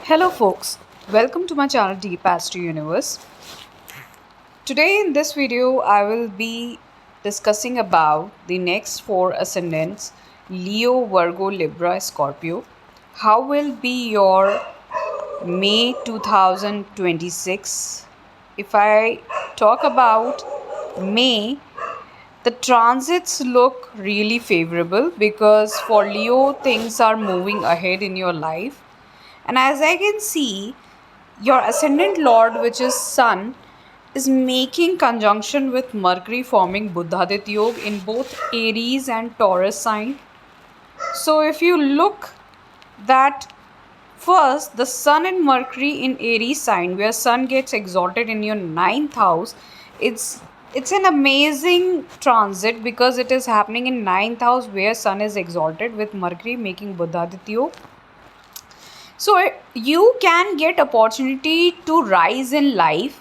Hello, folks. Welcome to my channel Deep Astro Universe. Today, in this video, I will be discussing about the next four ascendants Leo, Virgo, Libra, Scorpio. How will be your May 2026? If I talk about May, the transits look really favorable because for Leo, things are moving ahead in your life. And as I can see, your ascendant lord, which is Sun, is making conjunction with Mercury, forming Buddhadit Yoga in both Aries and Taurus sign. So if you look that first, the Sun and Mercury in Aries sign, where Sun gets exalted in your ninth house, it's it's an amazing transit because it is happening in ninth house where Sun is exalted with Mercury making Buddhadit Yoga. So you can get opportunity to rise in life.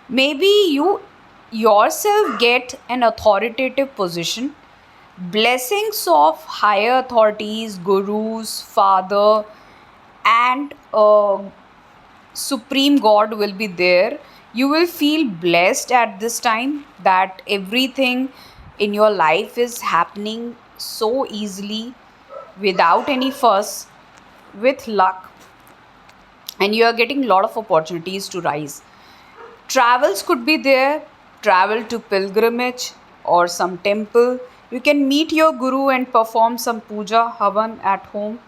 Maybe you yourself get an authoritative position. Blessings of higher authorities, gurus, father, and supreme God will be there. You will feel blessed at this time that everything in your life is happening so easily without any fuss, with luck, and you are getting a lot of opportunities to rise. Travels could be there, travel to pilgrimage or some temple. You can meet your guru and perform some puja havan at home.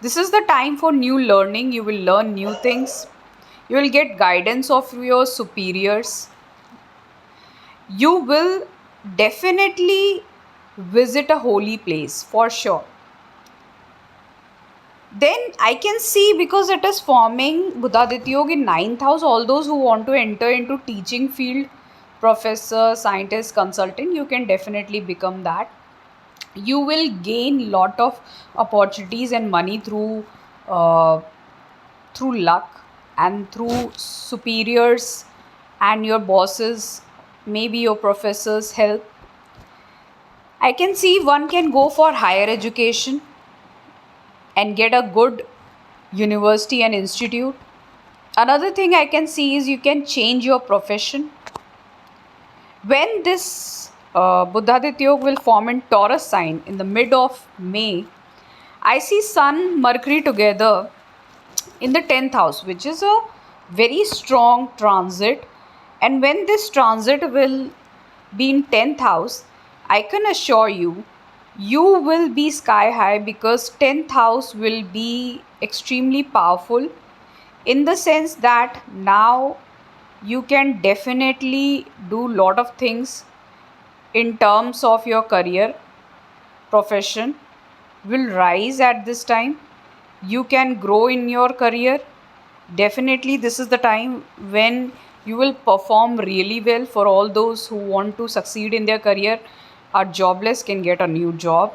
This is the time for new learning. You will learn new things. You will get guidance of your superiors. You will definitely visit a holy place for sure. Then I can see, because it is forming Buddhaditya Yoga in ninth house, all those who want to enter into teaching field, professor, scientist, consultant, you can definitely become that. You will gain lot of opportunities and money uh, through luck and through superiors and your bosses, maybe your professors help. I can see one can go for higher education and get a good university and institute. Another thing I can see is you can change your profession. When this Buddhaditya Yoga will form in Taurus sign in the mid of May, I see Sun, Mercury together in the 10th house, which is a very strong transit. And when this transit will be in 10th house, I can assure you, you will be sky high because 10th house will be extremely powerful in the sense that now you can definitely do lot of things in terms of your career. Profession will rise at this time. You can grow in your career. Definitely this is the time when you will perform really well. For all those who want to succeed in their career, are jobless, can get a new job.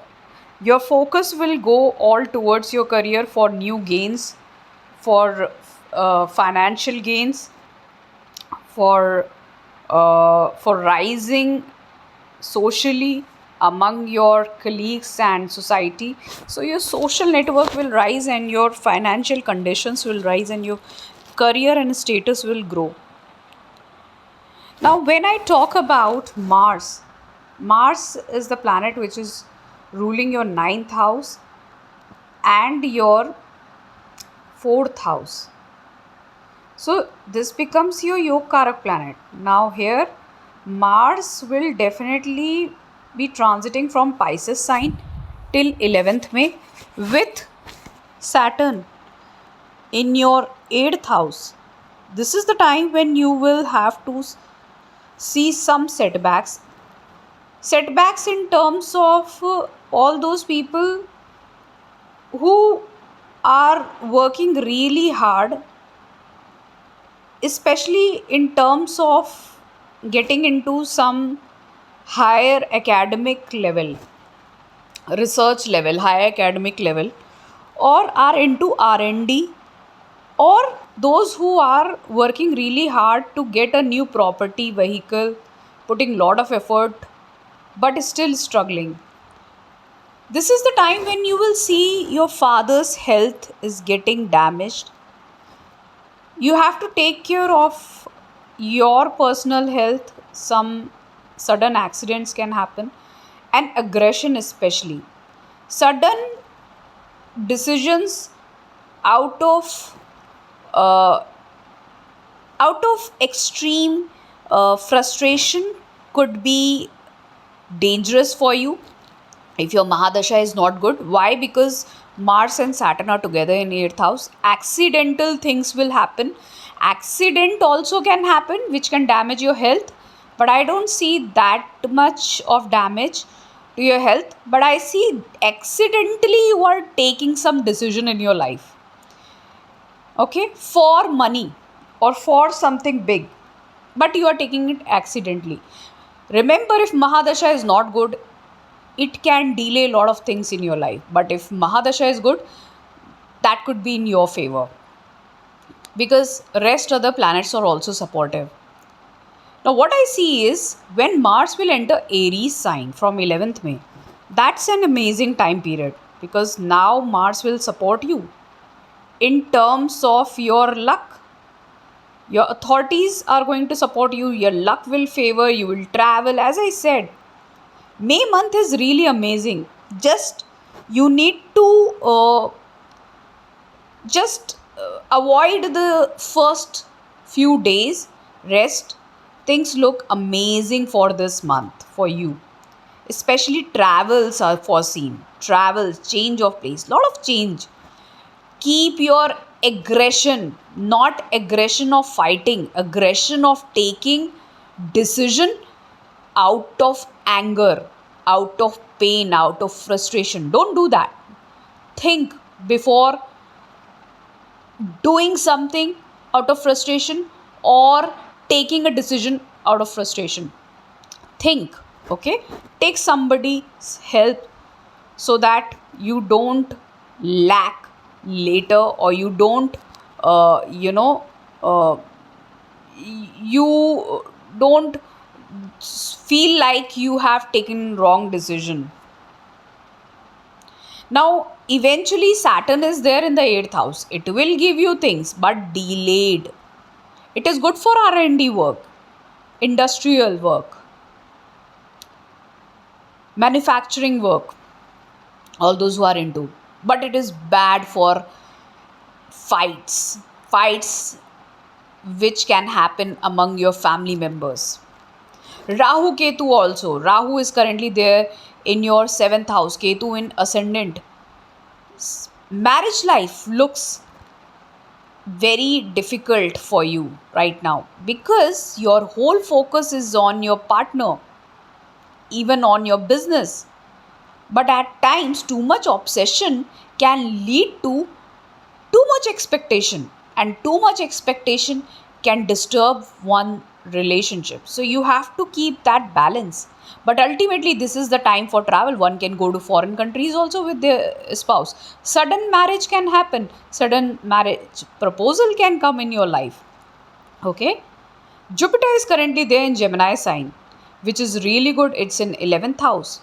Your focus will go all towards your career for new gains, for financial gains, for rising socially among your colleagues and society. So your social network will rise and your financial conditions will rise and your career and status will grow. Now when I talk about Mars is the planet which is ruling your ninth house and your fourth house. So this becomes your Yogkarak planet. Now here Mars will definitely be transiting from Pisces sign till 11th May with Saturn in your 8th house. This is the time when you will have to see some setbacks. Setbacks in terms of all those people who are working really hard, especially in terms of getting into some higher academic level, research level, higher academic level, or are into R&D, or those who are working really hard to get a new property vehicle, putting lot of effort but still struggling. This is the time when you will see your father's health is getting damaged. You have to take care of your personal health. Some sudden accidents can happen, and aggression especially. Sudden decisions out of uh, extreme frustration could be dangerous for you if your Mahadasha is not good. Why? Because Mars and Saturn are together in 8th house. Accidental things will happen. Accident also can happen, which can damage your health. But I don't see that much of damage to your health. But I see accidentally you are taking some decision in your life. Okay? For money or for something big. But you are taking it accidentally. Remember, if Mahadasha is not good, it can delay a lot of things in your life. But if Mahadasha is good, that could be in your favor, because rest other planets are also supportive. Now what I see is when Mars will enter Aries sign from 11th May, that's an amazing time period, because now Mars will support you in terms of your luck. Your authorities are going to support you, your luck will favor, you will travel. As I said, May month is really amazing. Just you need to just avoid the first few days, rest. Things look amazing for this month for you. Especially travels are foreseen. Travels, change of place, lot of change. Keep your aggression, not aggression of fighting, aggression of taking decision out of anger, out of pain, out of frustration. Don't do that. Think before doing something out of frustration or taking a decision out of frustration. Think, okay? Take somebody's help so that you don't lack later, or you don't, uh, you know, uh, you don't feel like you have taken wrong decision. Now, eventually, Saturn is there in the 8th house. It will give you things, but delayed. It is good for R&D work, industrial work, manufacturing work, all those who are into. But it is bad for fights which can happen among your family members. Rahu Ketu also. Rahu is currently there in your 7th house, Ketu in ascendant. Marriage life looks very difficult for you right now, because your whole focus is on your partner, even on your business. But at times, too much obsession can lead to too much expectation, and too much expectation can disturb one relationship. So you have to keep that balance. But ultimately, this is the time for travel. One can go to foreign countries also with their spouse. Sudden marriage can happen, sudden marriage proposal can come in your life. Okay. Jupiter is currently there in Gemini sign, which is really good. It's in 11th house.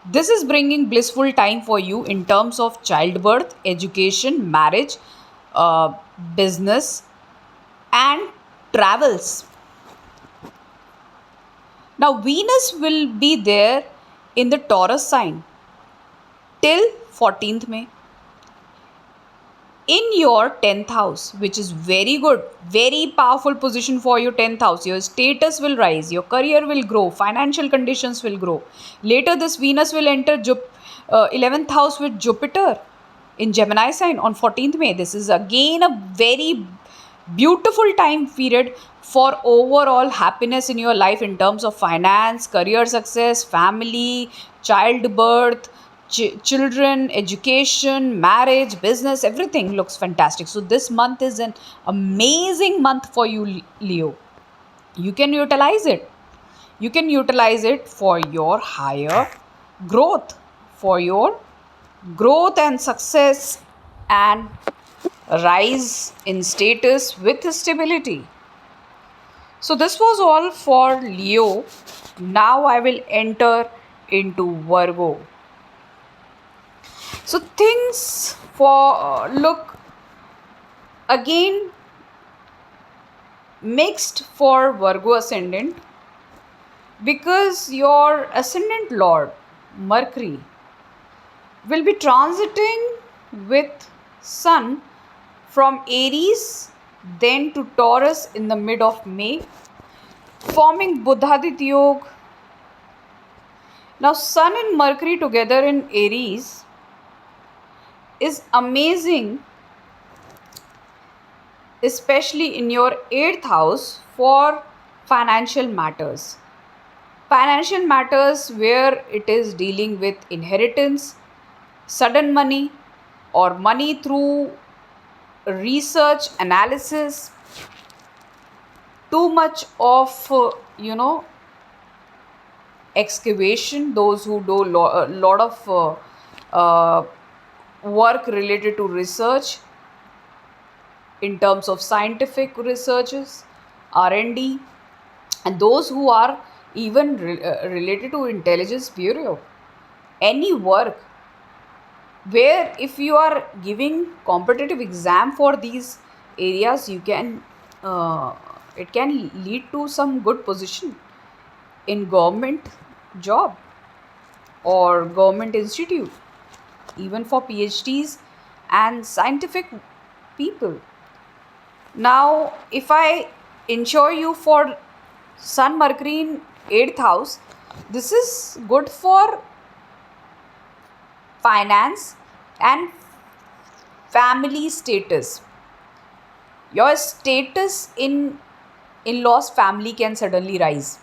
This is bringing blissful time for you in terms of childbirth, education, marriage, uh, business, and travels. Now, Venus will be there in the Taurus sign till 14th May in your 10th house, which is very good, very powerful position for your 10th house. Your status will rise, your career will grow, financial conditions will grow. Later, this Venus will enter 11th house with Jupiter in Gemini sign on 14th May. This is again a very beautiful time period for overall happiness in your life in terms of finance, career success, family, childbirth, children, education, marriage, business. Everything looks fantastic. So this month is an amazing month for you, Leo. You can utilize it. You can utilize it for your higher growth, for your growth and success, and rise in status with stability. So, this was all for Leo. Now, I will enter into Virgo. So, things for look again mixed for Virgo ascendant because your ascendant lord Mercury will be transiting with Sun from Aries then to Taurus in the mid of May, forming Buddhaditya Yoga. Now, Sun and Mercury together in Aries is amazing, especially in your 8th house for financial matters. Financial matters where it is dealing with inheritance, sudden money, or money through research, analysis, too much of, excavation, those who do a lot of uh, work related to research in terms of scientific researches, R&D, and those who are even related to intelligence bureau. Any work where if you are giving competitive exam for these areas, you can it can lead to some good position in government job or government institute, even for PhDs and scientific people. Now, if I insure you for Sun Mercury in 8th house, this is good for finance and family status. Your status in in-laws family can suddenly rise,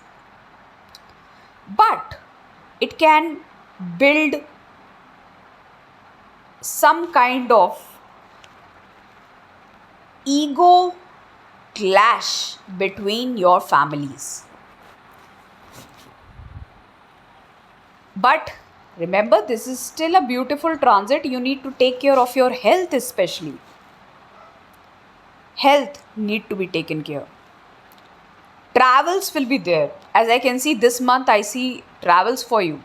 but it can build some kind of ego clash between your families. But remember, this is still a beautiful transit. You need to take care of your health, especially. Health need to be taken care. Travels will be there. As I can see this month, I see travels for you.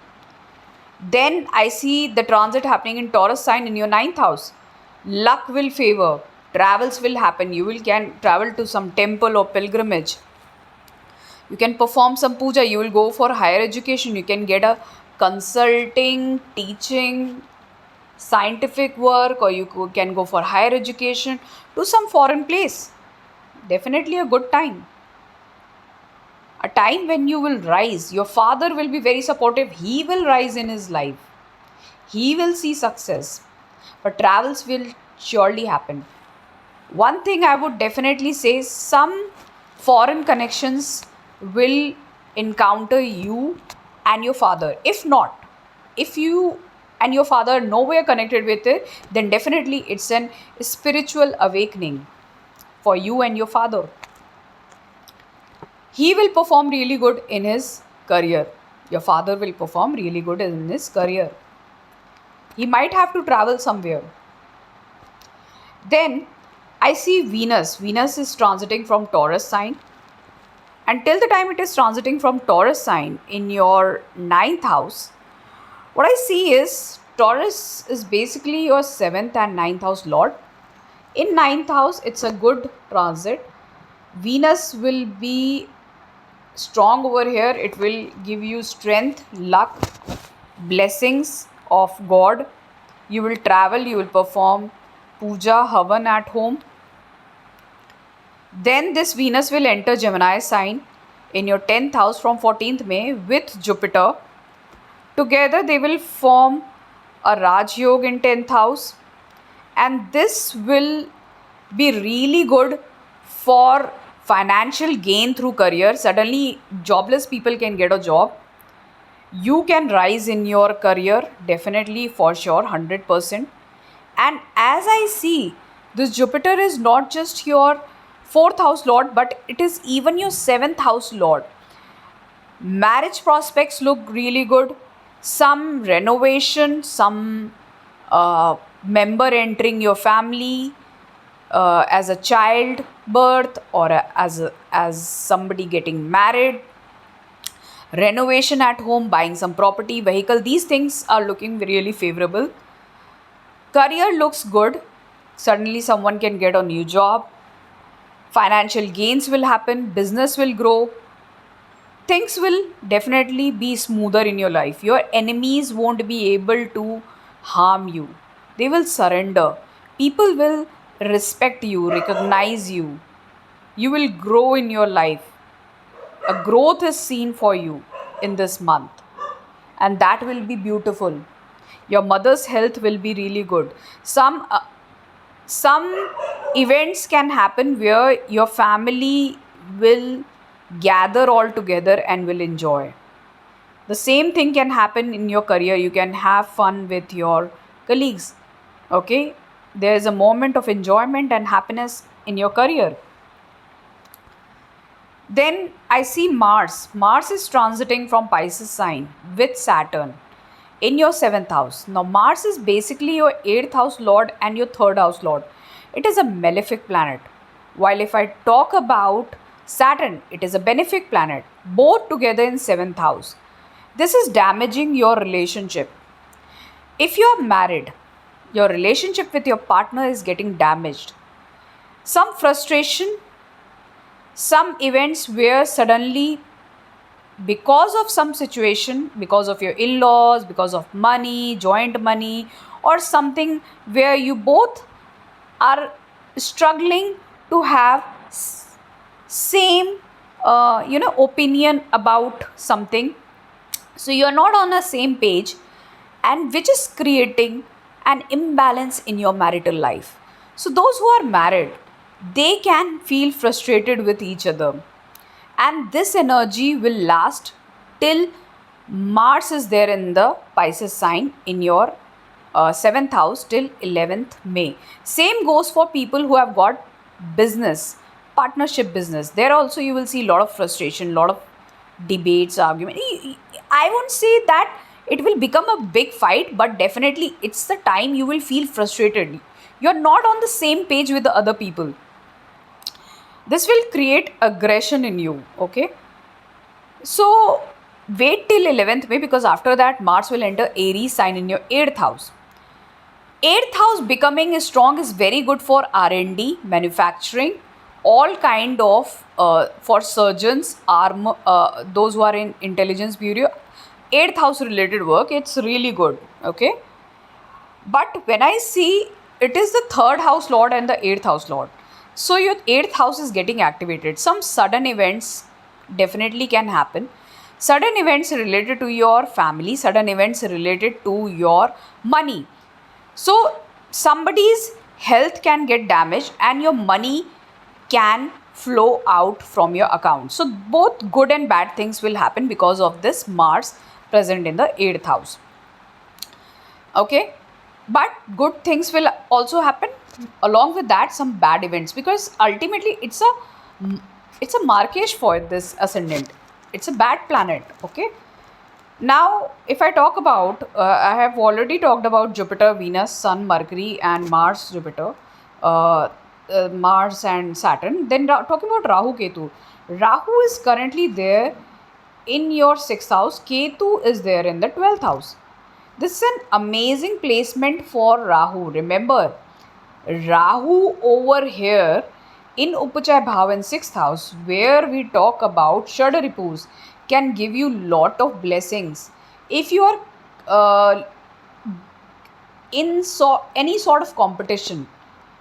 Then I see the transit happening in Taurus sign in your 9th house. Luck will favor. Travels will happen. You will can travel to some temple or pilgrimage. You can perform some puja. You will go for higher education. You can get a consulting, teaching, scientific work, or you can go for higher education to some foreign place. Definitely a good time. A time when you will rise. Your father will be very supportive. He will rise in his life. He will see success. But travels will surely happen. One thing I would definitely say, some foreign connections will encounter you and your father. If not, if you and your father are nowhere connected with it, then definitely it's an spiritual awakening for you and your father. He will perform really good in his career. Your father will perform really good in his career. He might have to travel somewhere. Then I see Venus. Venus is transiting from Taurus sign. Until the time it is transiting from Taurus sign in your 9th house, what I see is Taurus is basically your 7th and 9th house lord. In 9th house, it's a good transit. Venus will be strong over here. It will give you strength, luck, blessings of God. You will travel, you will perform puja, havan at home. Then this Venus will enter Gemini sign in your 10th house from 14th May with Jupiter. Together they will form a Raj Yoga in 10th house, and this will be really good for financial gain through career. Suddenly jobless people can get a job. You can rise in your career, definitely, for sure, 100%. And as I see, this Jupiter is not just your 4th house lord, but it is even your 7th house lord. Marriage prospects look really good. Some renovation, some member entering your family as a child birth, or as somebody getting married, renovation at home, buying some property, vehicle. These things are looking really favorable. Career looks good. Suddenly someone can get a new job. Financial gains will happen, business will grow, things will definitely be smoother in your life. Your enemies won't be able to harm you, they will surrender. People will respect you, recognize you. You will grow in your life. A growth is seen for you in this month, and that will be beautiful. Your mother's health will be really good. Some events can happen where your family will gather all together and will enjoy. The same thing can happen in your career. You can have fun with your colleagues. Okay, there is a moment of enjoyment and happiness in your career. Then I see Mars. Mars is transiting from Pisces sign with Saturn in your seventh house. Now, Mars is basically your eighth house lord and your third house lord. It is a malefic planet. While if I talk about Saturn, it is a benefic planet, both together in seventh house. This is damaging your relationship. If you are married, your relationship with your partner is getting damaged. Some frustration, some events where suddenly, because of some situation, because of your in-laws, because of money, joint money, or something where you both are struggling to have same opinion about something, so you're not on the same page, and which is creating an imbalance in your marital life. So those who are married, they can feel frustrated with each other, and this energy will last till Mars is there in the Pisces sign in your seventh house till 11th May. Same goes for people who have got business, partnership business. There also you will see a lot of frustration, lot of debates, argument. I won't say that it will become a big fight, but definitely it's the time you will feel frustrated. You're not on the same page with the other people. This will create aggression in you. Okay, so wait till 11th May, because after that Mars will enter Aries sign in your 8th house. 8th house becoming strong is very good for R&D, manufacturing, all kind of for surgeons, those who are in intelligence bureau, 8th house related work, it's really good. Okay, but when I see, it is the third house lord and the 8th house lord, so your 8th house is getting activated. Some sudden events definitely can happen. Sudden events related to your family, sudden events related to your money. So somebody's health can get damaged and your money can flow out from your account. So both good and bad things will happen because of this Mars present in the 8th house. Okay, but good things will also happen along with that, some bad events, because ultimately it's a markesh for this ascendant. It's a bad planet. Okay, now if I talk about, I have already talked about Jupiter, Venus, Sun, Mercury, and Mars, Jupiter, Mars and Saturn. Then talking about Rahu, Ketu. Rahu is currently there in your 6th house. Ketu is there in the 12th house. This is an amazing placement for Rahu. Remember, Rahu over here in Upachaya Bhav in 6th house, where we talk about Shadharipus, can give you lot of blessings. If you are in any sort of competition,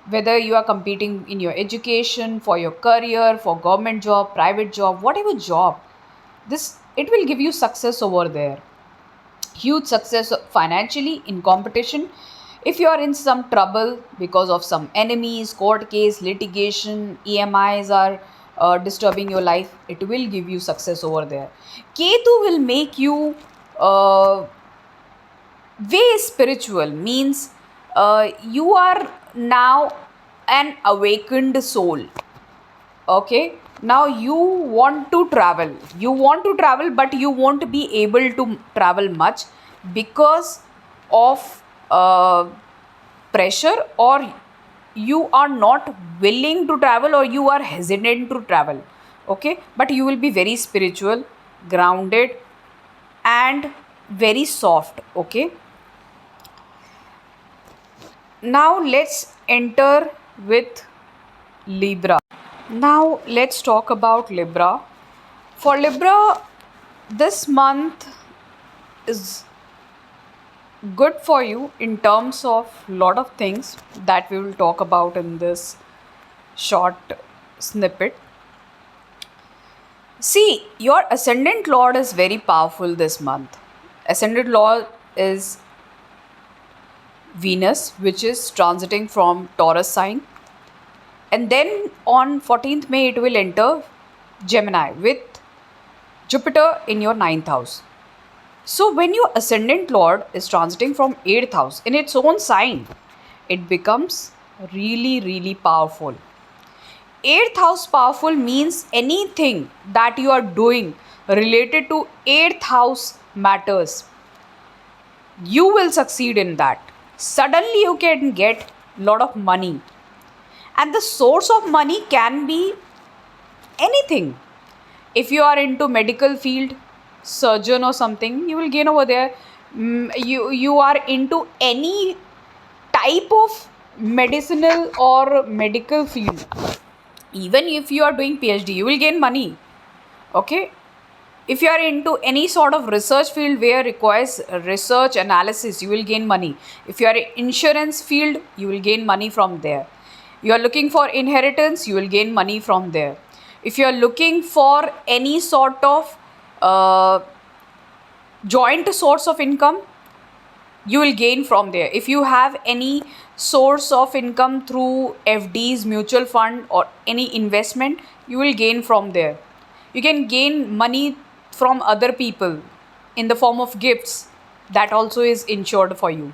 whether you are competing in your education, for your career, for government job, private job, whatever job, this it will give you success over there. Huge success financially in competition. If you are in some trouble because of some enemies, court case, litigation, EMIs are disturbing your life, it will give you success over there. Ketu will make you way spiritual, means you are now an awakened soul. Okay, now you want to travel, but you won't be able to travel much because of pressure, or you are not willing to travel, or you are hesitant to travel. Okay, but you will be very spiritual, grounded, and very soft. Okay, now let's enter with Libra. Now let's talk about Libra. For Libra, this month is good for you in terms of lot of things that we will talk about in this short snippet. See, your ascendant lord is very powerful this month. Ascendant lord is Venus, which is transiting from Taurus sign, and then on 14th May it will enter Gemini with Jupiter in your ninth house. So, when your ascendant lord is transiting from 8th house in its own sign, it becomes really, really powerful. 8th house powerful means anything that you are doing related to 8th house matters. You will succeed in that. Suddenly, you can get lot of money, and the source of money can be anything. If you are into medical field, surgeon or something, you will gain over there. You are into any type of medicinal or medical field, even if you are doing PhD, you will gain money. Okay, if you are into any sort of research field where requires research analysis, you will gain money. If you are in insurance field, you will gain money from there. You are looking for inheritance, you will gain money from there. If you are looking for any sort of uh, joint source of income, you will gain from there. If you have any source of income through FDs, mutual fund, or any investment, you will gain from there. You can gain money from other people in the form of gifts, that also is insured for you.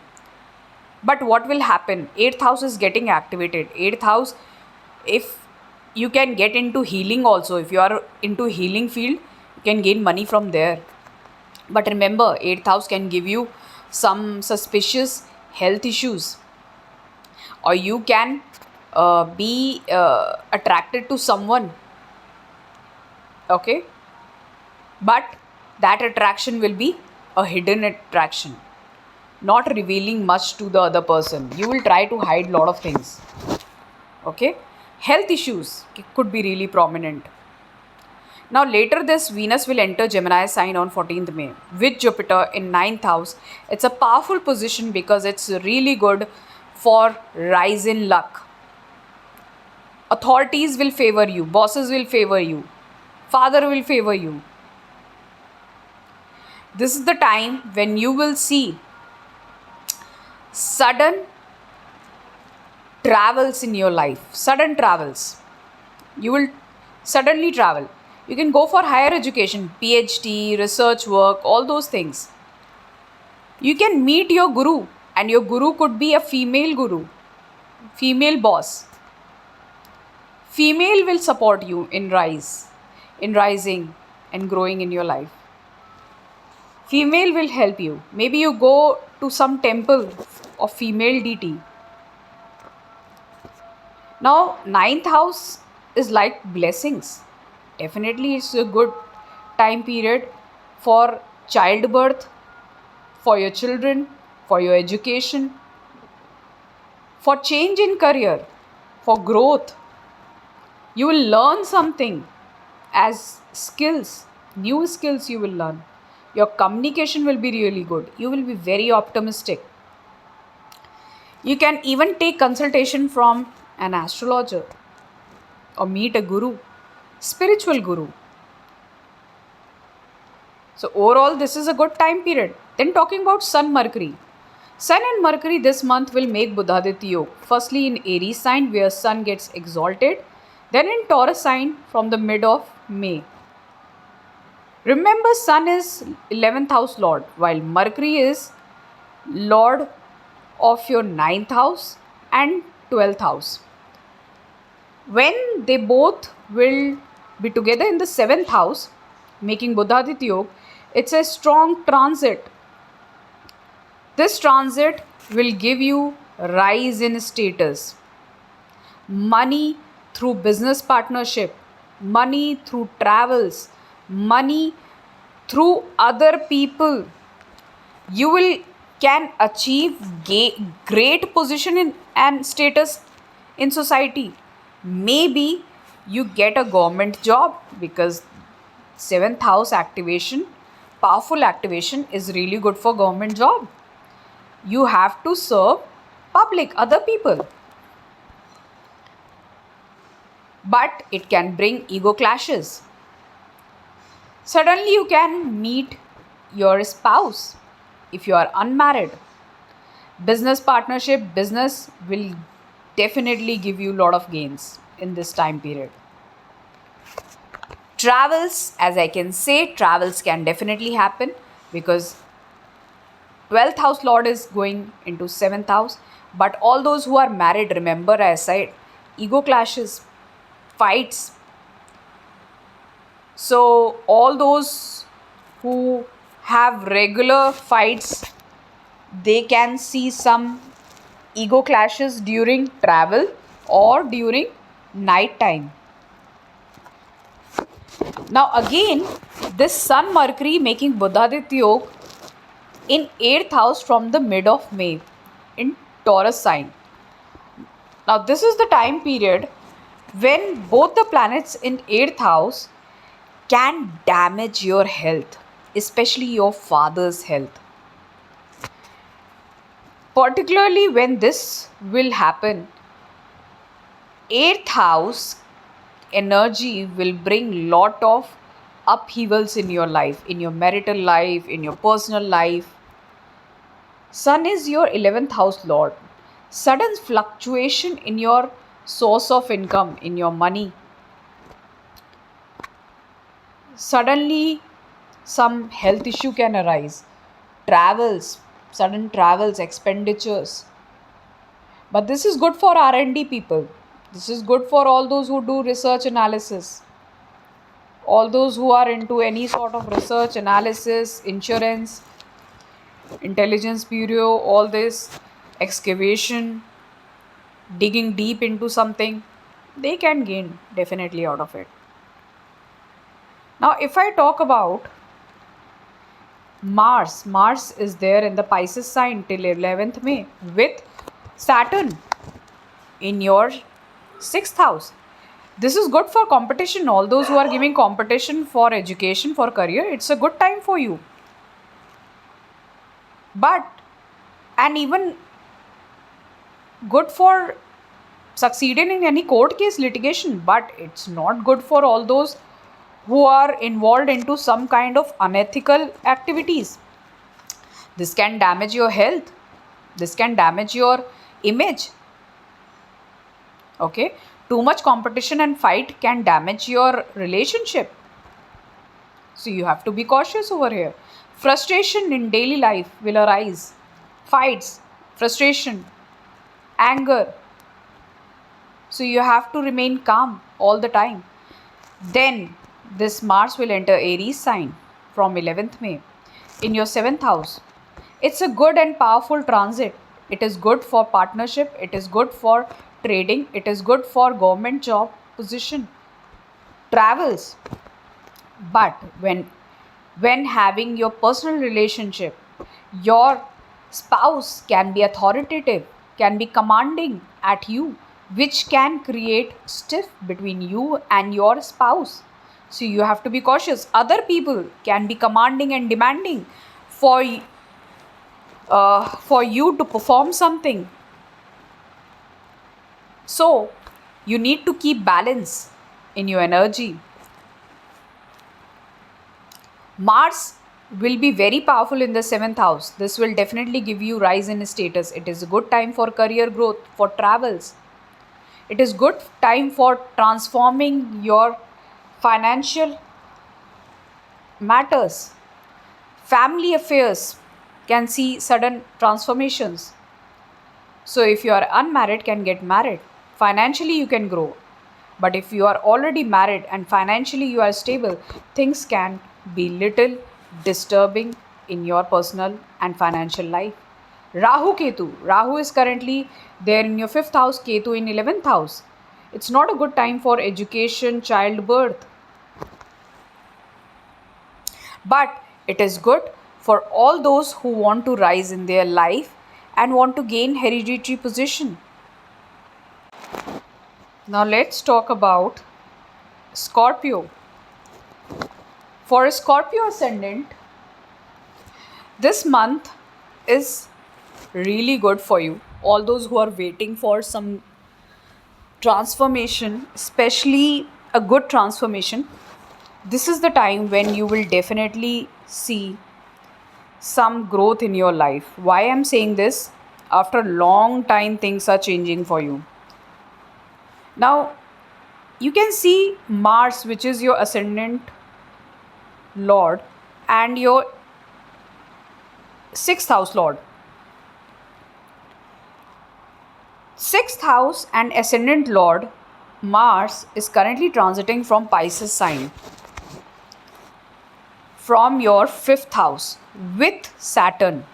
But what will happen? 8th house is getting activated. 8th house, if you can get into healing also, if you are into healing field, you can gain money from there. But remember, 8th house can give you some suspicious health issues, or you can be attracted to someone. Okay, but that attraction will be a hidden attraction, not revealing much to the other person. You will try to hide lot of things. Okay, health issues could be really prominent. Now later this Venus will enter Gemini sign on 14th May with Jupiter in ninth house. It's a powerful position because it's really good for rise in luck. Authorities will favor you, bosses will favor you, father will favor you. This is the time when you will see sudden travels in your life. Sudden travels. You will suddenly travel. You can go for higher education, PhD, research work, all those things. You can meet your guru, and your guru could be a female guru, female boss. Female will support you in rising and growing in your life. Female will help you. Maybe you go to some temple of female deity. Now, ninth house is like blessings. Definitely, it's a good time period for childbirth, for your children, for your education, for change in career, for growth. You will learn something as skills, new skills you will learn. Your communication will be really good. You will be very optimistic. You can even take consultation from an astrologer or meet a guru, spiritual guru. So, overall, this is a good time period. Then, talking about Sun Mercury. Sun and Mercury this month will make Buddhaditya Yoga. Firstly, in Aries sign, where Sun gets exalted, then in Taurus sign from the mid of May. Remember, Sun is 11th house Lord, while Mercury is Lord of your ninth house and 12th house. When they both will be together in the 7th house, making Buddhaditya Yoga, it's a strong transit. This transit will give you rise in status, money through business partnership, money through travels, money through other people. You will can achieve great position in and status in society. Maybe You get a government job because seventh house activation, powerful activation is really good for government job. You have to serve public, other people, but it can bring ego clashes. Suddenly, you can meet your spouse if you are unmarried. Business partnership, business will definitely give you a lot of gains in this time period. Travels, as I can say, travels can definitely happen because 12th house lord is going into 7th house. But all those who are married, remember, I said ego clashes, fights. So, all those who have regular fights, they can see some ego clashes during travel or during night time. Now, again, this Sun Mercury making Buddhaditya Yoga in 8th house from the mid of May in Taurus sign. Now, this is the time period when both the planets in 8th house can damage your health, especially your father's health. Particularly when this will happen, 8th house energy will bring lot of upheavals in your life, in your marital life, in your personal life. Sun is your 11th house lord. Sudden fluctuation in your source of income, in your money. Suddenly, some health issue can arise. Travels, sudden travels, expenditures. But this is good for R&D people. This is good for all those who do research analysis. All those who are into any sort of research analysis, insurance, intelligence bureau, all this excavation, digging deep into something, they can gain definitely out of it. Now, if I talk about Mars, Mars is there in the Pisces sign till 11th May with Saturn in your 6th house. This is good for competition. All those who are giving competition for education, for career, it's a good time for you. But, and even good for succeeding in any court case litigation, but it's not good for all those who are involved into some kind of unethical activities. This can damage your health, this can damage your image. Okay, too much competition and fight can damage your relationship, so you have to be cautious over here. Frustration in daily life will arise, fights, frustration, anger, so you have to remain calm all the time. Then this Mars will enter Aries sign from 11th May in your 7th house. It's a good and powerful transit. It is good for partnership, it is good for trading, it is good for government job position, travels. But when having your personal relationship, your spouse can be authoritative, can be commanding at you, which can create stiff between you and your spouse. So you have to be cautious. Other people can be commanding and demanding for you to perform something. So you need to keep balance in your energy. Mars will be very powerful in the 7th house. This will definitely give you rise in status. It is a good time for career growth, for travels. It is good time for transforming your financial matters. Family affairs can see sudden transformations. So if you are unmarried, can get married. Financially you can grow. But if you are already married and financially you are stable, things can be little disturbing in your personal and financial life. Rahu Ketu. Rahu is currently there in your 5th house, Ketu in 11th house. It's not a good time for education, childbirth. But it is good for all those who want to rise in their life and want to gain hereditary position. Now let's talk about Scorpio. For a Scorpio ascendant, this month is really good for you. All those who are waiting for some transformation, especially a good transformation, this is the time when you will definitely see some growth in your life. Why I'm saying this? After a long time, things are changing for you. Now, you can see Mars, which is your ascendant lord, and your sixth house lord. Sixth house and ascendant lord Mars is currently transiting from Pisces sign from your fifth house with Saturn.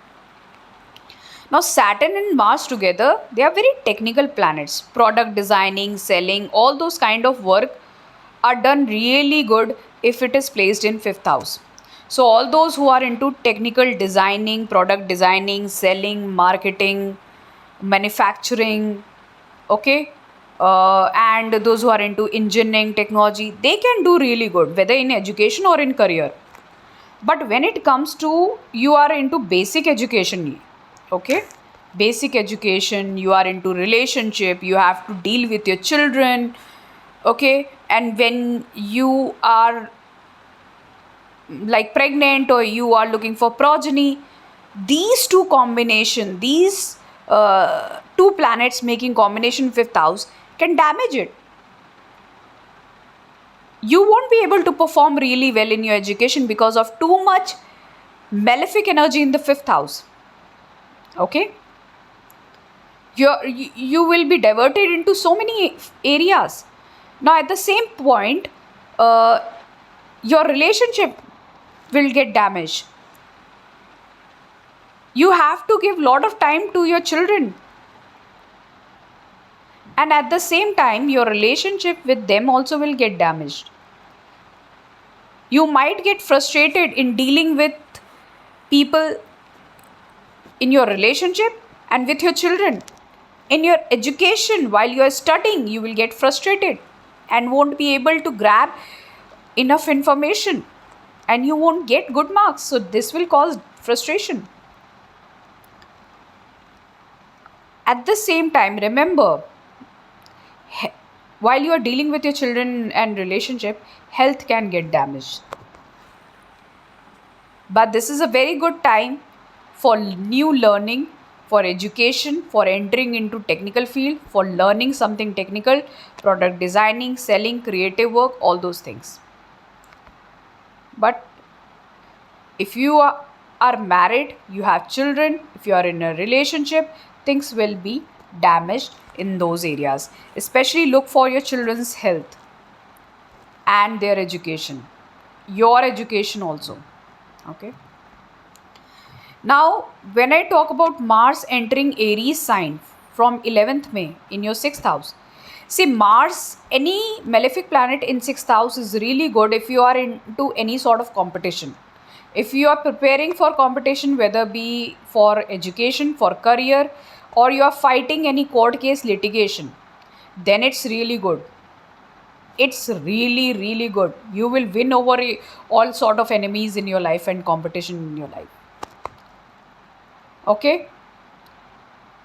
Now, Saturn and Mars together, they are very technical planets. Product designing, selling, all those kind of work are done really good if it is placed in fifth house. So, all those who are into technical designing, product designing, selling, marketing, manufacturing, okay, and those who are into engineering, technology, they can do really good, whether in education or in career. But when it comes to you are into basic education, okay, basic education, you are into relationship, you have to deal with your children, okay, and when you are like pregnant or you are looking for progeny, these two combination, these two planets making combination fifth house can damage it. You won't be able to perform really well in your education because of too much malefic energy in the fifth house. Okay, you will be diverted into so many areas. Now at the same point, uh, your relationship will get damaged. You have to give lot of time to your children, and at the same time your relationship with them also will get damaged. You might get frustrated in dealing with people in your relationship and with your children. In your education, while you are studying, you will get frustrated and won't be able to grab enough information and you won't get good marks. So, this will cause frustration. At the same time, remember, while you are dealing with your children and relationship, health can get damaged. But this is a very good time for new learning, for education, for entering into technical field, for learning something technical, product designing, selling, creative work, all those things. But if you are married, you have children, if you are in a relationship, things will be damaged in those areas. Especially look for your children's health and their education, your education also. Okay. Now, when I talk about Mars entering Aries sign from 11th May in your 6th house, see Mars, any malefic planet in 6th house is really good if you are into any sort of competition. If you are preparing for competition, whether be for education, for career, or you are fighting any court case litigation, then it's really good. It's really, really good. You will win over all sort of enemies in your life and competition in your life. Okay,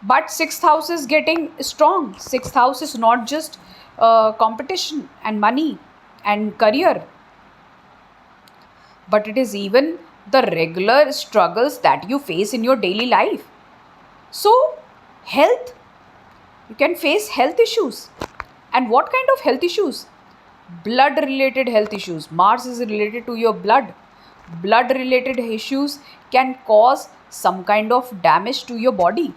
but sixth house is getting strong. Sixth house is not just competition and money and career, but it is even the regular struggles that you face in your daily life. So, health, you can face health issues. And what kind of health issues? Blood related health issues. Mars is related to your blood. Blood related issues can cause some kind of damage to your body.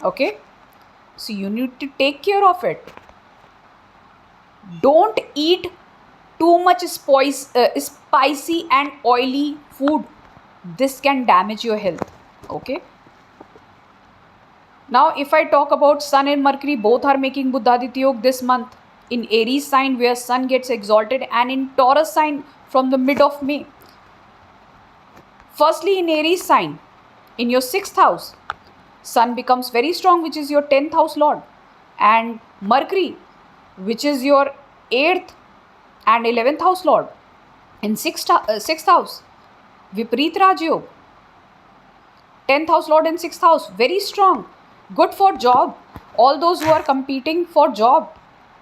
Okay, so you need to take care of it. Don't eat too much spicy and oily food. This can damage your health. Okay, now if I talk about Sun and Mercury, both are making Buddhaditya Yoga this month in Aries sign where Sun gets exalted, and in Taurus sign from the mid of May. Firstly, in Aries sign, in your 6th house, Sun becomes very strong, which is your 10th house lord, and Mercury, which is your 8th and 11th house lord in 6th house, Vipreet Rajyog. 10th house lord in 6th house, very strong, good for job. All those who are competing for job,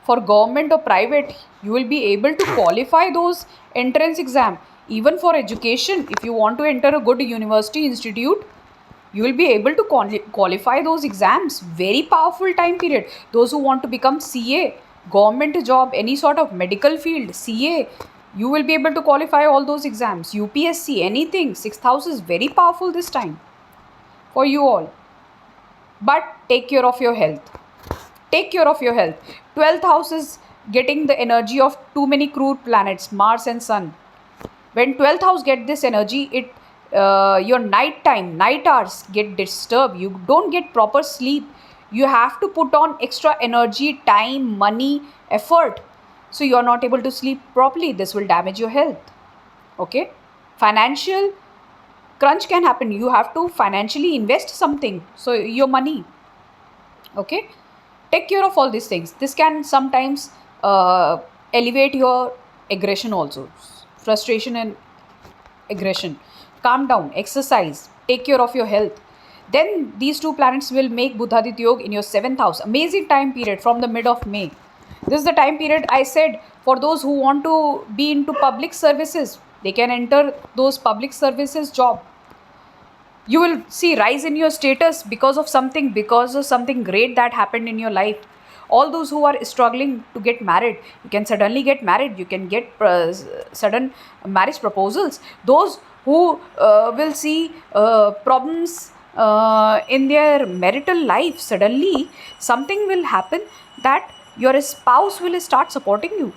for government or private, you will be able to qualify those entrance exam. Even for education, if you want to enter a good university institute, you will be able to qualify those exams. Very powerful time period. Those who want to become CA, government job, any sort of medical field, CA, you will be able to qualify all those exams. UPSC, anything. 6th house is very powerful this time for you all. But take care of your health. Take care of your health. 12th house is getting the energy of too many crude planets, Mars and Sun. When 12th house get this energy, it your night hours get disturbed. You don't get proper sleep. You have to put on extra energy, time, money, effort. So you are not able to sleep properly. This will damage your health. Okay? Financial crunch can happen. You have to financially invest something. So your money. Okay? Take care of all these things. This can sometimes elevate your aggression also. Frustration and aggression. Calm down, exercise, take care of your health. Then these two planets will make Buddhaditya Yoga in your 7th house. Amazing time period from the mid of May. This is the time period I said for those who want to be into public services. They can enter those public services job. You will see rise in your status because of something great that happened in your life. All those who are struggling to get married, you can suddenly get married. You can get sudden marriage proposals. Those who will see problems in their marital life, suddenly something will happen that your spouse will start supporting you.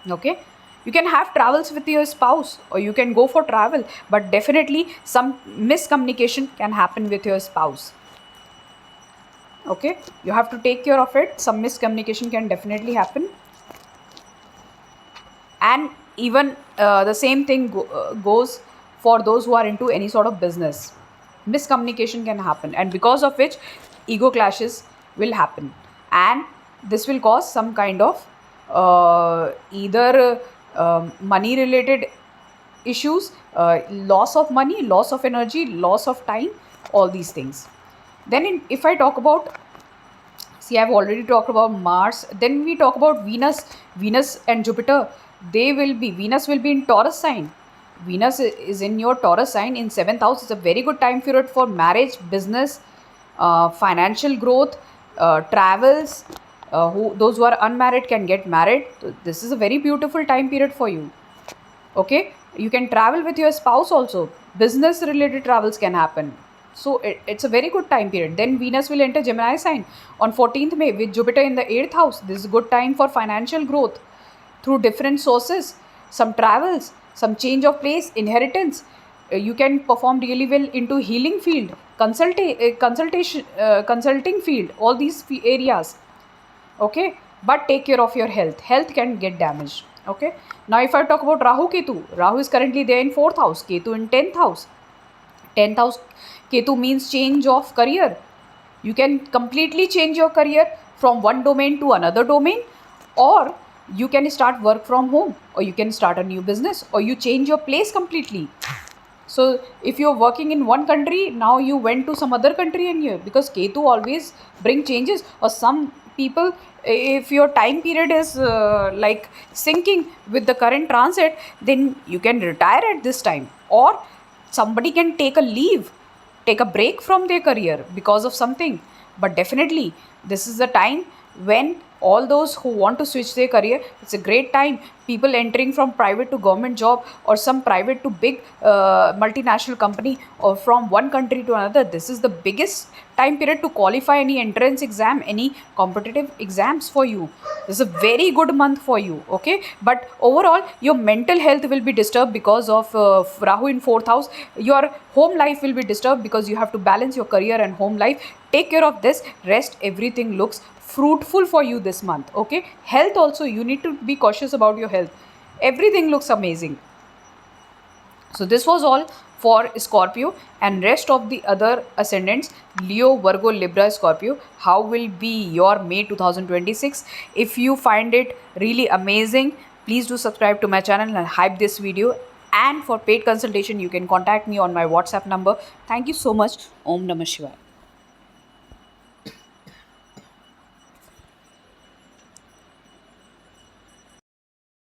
Okay, you can have travels with your spouse, or you can go for travel, but definitely some miscommunication can happen with your spouse. Okay, you have to take care of it. Some miscommunication can definitely happen. And even the same thing goes for those who are into any sort of business. Miscommunication can happen, and because of which ego clashes will happen, and this will cause some kind of either money related issues, loss of money, loss of energy, loss of time, all these things. Then if I talk about, see, I've already talked about Mars. Then we talk about Venus. Venus and Jupiter, Venus will be in Taurus sign. Venus is in your Taurus sign in 7th house. It's a very good time period for marriage, business, financial growth, travels. Those who are unmarried can get married. So this is a very beautiful time period for you. Okay, you can travel with your spouse also. Business related travels can happen. So it's a very good time period. Then Venus will enter Gemini sign on 14th May with Jupiter in the 8th house. This is a good time for financial growth through different sources, some travels, some change of place, inheritance. You can perform really well into healing field, consulting field, all these areas. Okay, but take care of your health. Health can get damaged. Okay, now if I talk about Rahu Ketu, Rahu is currently there in 4th house, Ketu in 10th house. 10th house Ketu means change of career. You can completely change your career from one domain to another domain, or you can start work from home, or you can start a new business, or you change your place completely. So if you're working in one country, now you went to some other country, and you, because Ketu always bring changes. Or some people, if your time period is like syncing with the current transit, then you can retire at this time, or somebody can take a leave, take a break from their career because of something. But definitely this is the time when all those who want to switch their career, it's a great time. People entering from private to government job, or some private to big multinational company, or from one country to another, this is the biggest time period to qualify any entrance exam, any competitive exams for you. This is a very good month for you. Okay, but overall your mental health will be disturbed because of Rahu in 4th house. Your home life will be disturbed because you have to balance your career and home life. Take care of this. Rest, everything looks fruitful for you this month. Okay, health also, you need to be cautious about your health. Everything looks amazing. So this was all for Scorpio, and rest of the other ascendants Leo, Virgo, Libra, Scorpio. How will be your May 2026? If you find it really amazing, please do subscribe to my channel and hype this video. And for paid consultation, you can contact me on my WhatsApp number. Thank you so much. Om Namah Shivaya.